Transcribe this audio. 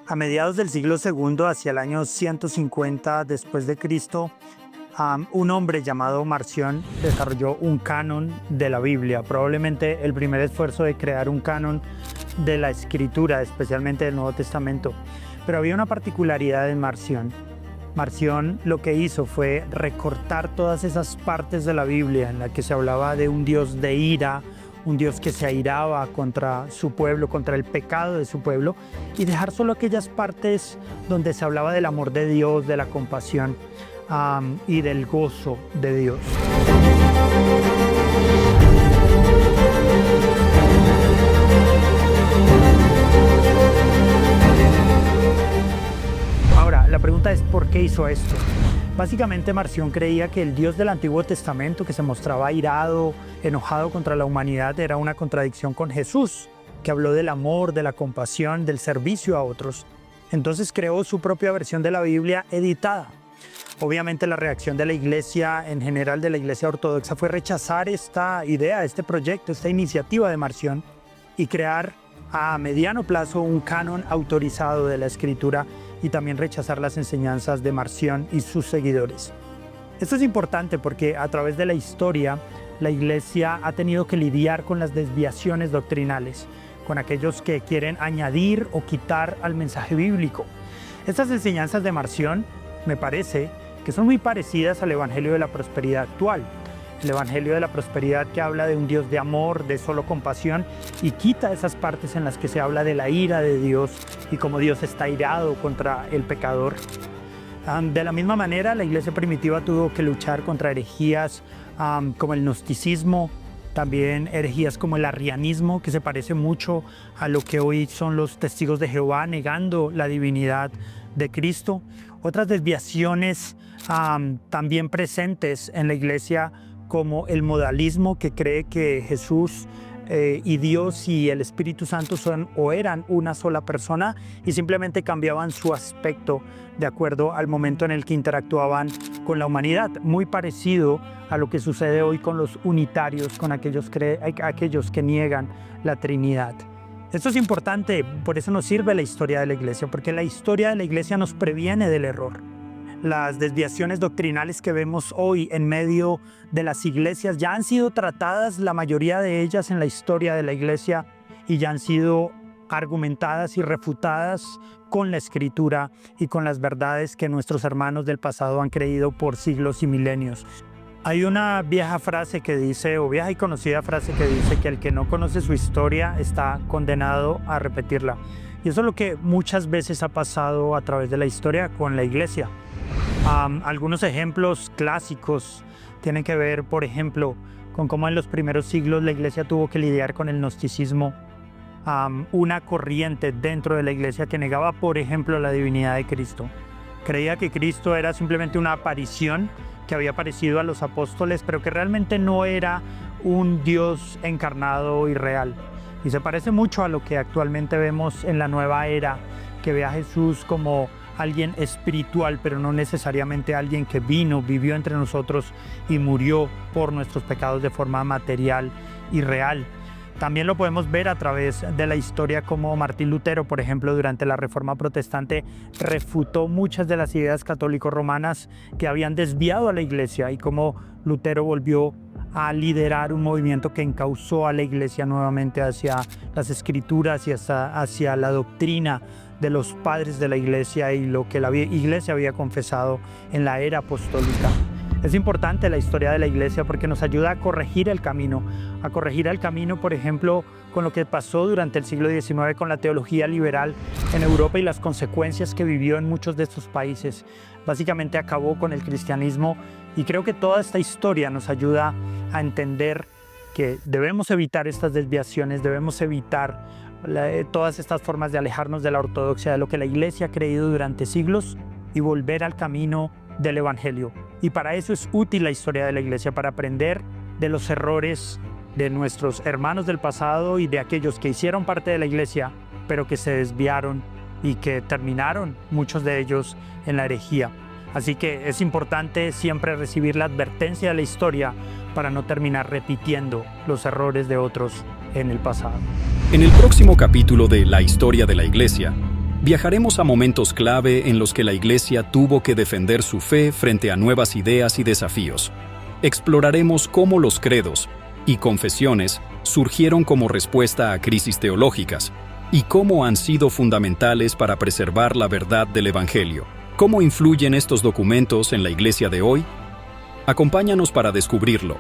A mediados del siglo II, hacia el año 150 después de Cristo, un hombre llamado Marción desarrolló un canon de la Biblia, probablemente el primer esfuerzo de crear un canon de la Escritura, especialmente del Nuevo Testamento. Pero había una particularidad en Marción. Marción lo que hizo fue recortar todas esas partes de la Biblia en la que se hablaba de un Dios de ira, un Dios que se airaba contra su pueblo, contra el pecado de su pueblo, y dejar solo aquellas partes donde se hablaba del amor de Dios, de la compasión y del gozo de Dios. Ahora, la pregunta es ¿por qué hizo esto? Básicamente Marción creía que el Dios del Antiguo Testamento, que se mostraba airado, enojado contra la humanidad, era una contradicción con Jesús, que habló del amor, de la compasión, del servicio a otros. Entonces creó su propia versión de la Biblia editada. Obviamente la reacción de la iglesia, en general de la iglesia ortodoxa, fue rechazar esta idea, este proyecto, esta iniciativa de Marción y crear a mediano plazo un canon autorizado de la Escritura y también rechazar las enseñanzas de Marción y sus seguidores. Esto es importante porque a través de la historia la iglesia ha tenido que lidiar con las desviaciones doctrinales, con aquellos que quieren añadir o quitar al mensaje bíblico. Estas enseñanzas de Marción me parece que son muy parecidas al Evangelio de la Prosperidad actual. El Evangelio de la Prosperidad que habla de un Dios de amor, de solo compasión, y quita esas partes en las que se habla de la ira de Dios y cómo Dios está irado contra el pecador. De la misma manera, la iglesia primitiva tuvo que luchar contra herejías como el gnosticismo, también herejías como el arrianismo, que se parece mucho a lo que hoy son los testigos de Jehová, negando la divinidad de Cristo. Otras desviaciones también presentes en la iglesia, como el modalismo, que cree que Jesús y Dios y el Espíritu Santo son o eran una sola persona y simplemente cambiaban su aspecto de acuerdo al momento en el que interactuaban con la humanidad. Muy parecido a lo que sucede hoy con los unitarios, con aquellos que niegan la Trinidad. Esto es importante, por eso nos sirve la historia de la iglesia, porque la historia de la iglesia nos previene del error. Las desviaciones doctrinales que vemos hoy en medio de las iglesias ya han sido tratadas, la mayoría de ellas, en la historia de la iglesia, y ya han sido argumentadas y refutadas con la Escritura y con las verdades que nuestros hermanos del pasado han creído por siglos y milenios. Hay una vieja frase que dice, o vieja y conocida frase que dice, que el que no conoce su historia está condenado a repetirla. Y eso es lo que muchas veces ha pasado a través de la historia con la iglesia. Algunos ejemplos clásicos tienen que ver, por ejemplo, con cómo en los primeros siglos la iglesia tuvo que lidiar con el gnosticismo, una corriente dentro de la iglesia que negaba, por ejemplo, la divinidad de Cristo. Creía que Cristo era simplemente una aparición que había aparecido a los apóstoles, pero que realmente no era un Dios encarnado y real. Y se parece mucho a lo que actualmente vemos en la nueva era, que ve a Jesús como alguien espiritual, pero no necesariamente alguien que vivió entre nosotros y murió por nuestros pecados de forma material y real. También lo podemos ver a través de la historia como Martín Lutero, por ejemplo, durante la Reforma Protestante, refutó muchas de las ideas católico-romanas que habían desviado a la iglesia, y cómo Lutero volvió a liderar un movimiento que encauzó a la iglesia nuevamente hacia las escrituras y hacia la doctrina de los padres de la iglesia y lo que la iglesia había confesado en la era apostólica. Es importante la historia de la iglesia porque nos ayuda a corregir el camino, por ejemplo, con lo que pasó durante el siglo XIX con la teología liberal en Europa y las consecuencias que vivió en muchos de estos países. Básicamente acabó con el cristianismo, y creo que toda esta historia nos ayuda a entender que debemos evitar estas desviaciones, debemos evitar todas estas formas de alejarnos de la ortodoxia, de lo que la iglesia ha creído durante siglos, y volver al camino del Evangelio. Y para eso es útil la historia de la iglesia, para aprender de los errores de nuestros hermanos del pasado y de aquellos que hicieron parte de la iglesia, pero que se desviaron y que terminaron, muchos de ellos, en la herejía. Así que es importante siempre recibir la advertencia de la historia para no terminar repitiendo los errores de otros en el pasado. En el próximo capítulo de La Historia de la Iglesia, Viajaremos a momentos clave en los que la Iglesia tuvo que defender su fe frente a nuevas ideas y desafíos. Exploraremos cómo los credos y confesiones surgieron como respuesta a crisis teológicas y cómo han sido fundamentales para preservar la verdad del Evangelio. ¿Cómo influyen estos documentos en la Iglesia de hoy? Acompáñanos para descubrirlo.